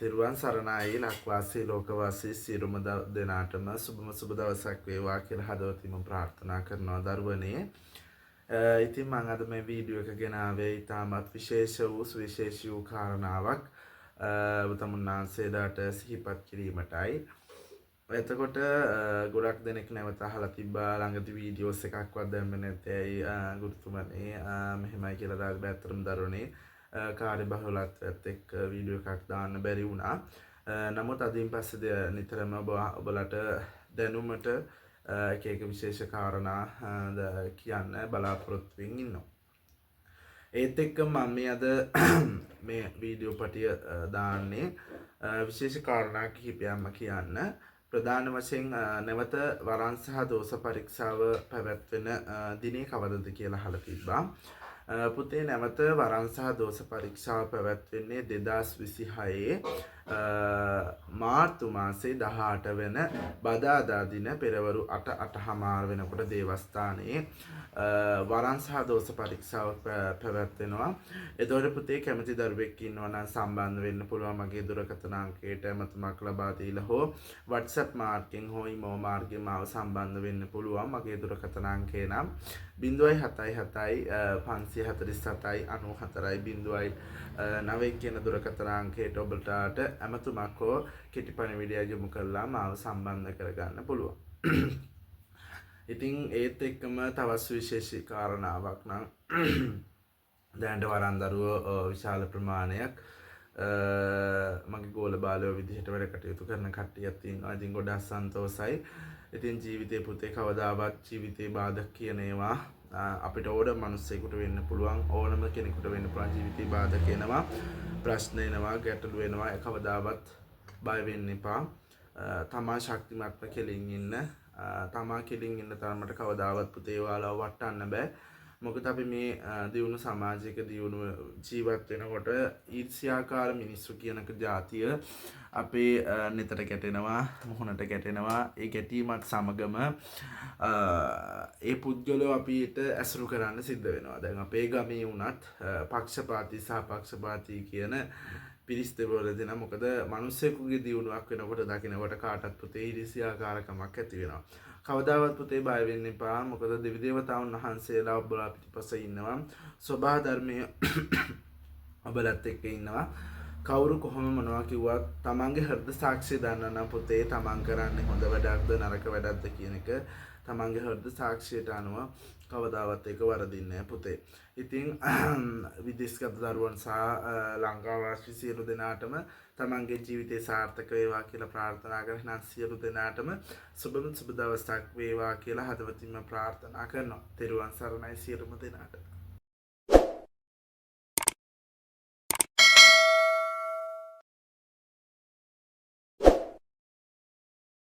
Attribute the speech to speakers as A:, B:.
A: තෙරුවන් සරණයි ලක්වාසී ලෝකවාසී සියලුම දෙනාටම සුබ දවසක් වේවා කියලා හදවතින්ම ප්‍රාර්ථනා කරනවා දරුවනේ. ඉතින් මම අද මේ වීඩියෝ එක ගෙන ආවේ ඉතාමත් විශේෂ වූ සුවිශේෂී වූ කාරණාවක් තමුන්නාන්සේලාට සිහිපත් කිරීමටයි. එතකොට ගොඩක් දෙනෙක් නැවත අහලා තිබ්බා ළඟදී වීඩියෝස් එකක්වත් දැම්මේ නැත්තේ ගුරුතුමනි මෙහෙමයි කියලා දාලා ඇත්තටම දරුවනේ කාර්යබහුලත්වයත් එක්ක වීඩියෝ එකක් දාන්න බැරි වුණා. නමුත් අදින් පස්සේ නිතරම ඔබලට දැනුමට එක එක විශේෂ කාරණා කියන්න බලාපොරොත්තු වෙමින් ඉන්නවා. ඒත් එක්ක මම මේ අද මේ වීඩියෝ පටිය දාන්නේ විශේෂ කාරණා කිහිපයක්ම කියන්න. ප්‍රධාන වශයෙන් නැවත වරන් සහ දෝෂ පරීක්ෂාව පැවැත්වෙන දිනේ කවදද කියලා අහලා තිබ්බා. පුතේ නැවත වරන් සහ දෝෂ පරීක්ෂාව පැවැත්වෙන්නේ 2026 මාර්තු මාසේ 18 වෙන බදාදා දින පෙරවරු 8:08 වෙනකොට දේවස්ථානයේ වරන් සහ දෝෂ පරීක්ෂාව පැවැත්වෙනවා. එතකොට පුතේ කැමති දරුවෙක් ඉන්නවා නම් සම්බන්ධ වෙන්න පුළුවන් මගේ දුරකථන අංකයට මතමක් ලබා දීලා හෝ WhatsApp මාර්ගයෙන් හෝ email මාර්ගයෙන් මාව සම්බන්ධ වෙන්න පුළුවන්. මගේ දුරකථන අංකය නම් 077 547 94 0 කියන දුරකථන අංකයට ඔබට ඇමතුමක් හෝ කෙටි පණිවිඩයක් යොමු කරලා මාව සම්බන්ධ කරගන්න පුළුවන්. ඉතින් ඒත් එක්කම තවත් විශේෂී කාරණාවක් නම් දැනට වරන් දරුවෝ විශාල ප්‍රමාණයක් මගේ ගෝල බාලයෝ විදිහට වැඩ කටයුතු කරන කට්ටියක් ඉන්නවා. ඉතින් ගොඩක් සන්තෝසයි. ඉතින් ජීවිතේ පුතේ කවදාවත් ජීවිතේ බාධක කියන ඒවා අපිට ඕන මිනිස්සෙකුට වෙන්න පුළුවන්, ඕනම කෙනෙකුට වෙන්න පුළුවන්. ජීවිතේ බාධක එනවා, ප්‍රශ්න එනවා, ගැටලු එනවා. කවදාවත් බය වෙන්න එපා. තමා ශක්තිමත්ව කෙලින් ඉන්න, තමා කෙලින් ඉන්න තරමට කවදාවත් පුතේ ඔයාලව වටන්න බෑ. මොකද අපි මේ දියුණු සමාජයක දියුණු ජීවත් වෙනකොට ඊර්ෂ්‍යාකාර මිනිස්සු කියනක જાතිය අපේ නිතර ගැටෙනවා, මුහුණට ගැටෙනවා. ඒ ගැටීමත් සමගම ඒ පුද්ගලෝ අපිට ඇසුරු කරන්න සිද්ධ වෙනවා. දැන් අපේ ගමේ වුණත් පක්ෂපාතී සහ පක්ෂපාතී කියන පිරිස් දෙවල දෙන. මොකද මිනිස්සෙකුගේ දියුණුවක් වෙනකොට දකින්නකොට කාටත් පුතේ ඊර්ෂ්‍යාකාරකමක් ඇති වෙනවා. කවදාවත් පුතේ බය වෙන්න එපා. මොකද දෙවි දේවතාවුන් වහන්සේලා ඔබලා පිටිපස්ස ඉන්නවා. සබහා ධර්මයේ ඔබලත් එක්ක ඉන්නවා. කවුරු කොහොම මොනවා කිව්වත් තමන්ගේ හෘද සාක්ෂිය දන්නා නම් පුතේ තමන් කරන්නේ හොඳ වැඩක්ද නරක වැඩක්ද කියන එක තමන්ගේ හෘද සාක්ෂියට අනුව කවදාවත් ඒක වරදින්නේ නැහැ පුතේ. ඉතින් විදේශගත දරුවන් සහ ලංකාවාසී සියලු දෙනාටම තමන්ගේ ජීවිතේ සාර්ථක වේවා කියලා ප්‍රාර්ථනා කරන සියලු දෙනාටම සුබ දවසක් වේවා කියලා හදවතින්ම ප්‍රාර්ථනා කරනවා. තෙරුවන් සරණයි සියලුම දෙනාට.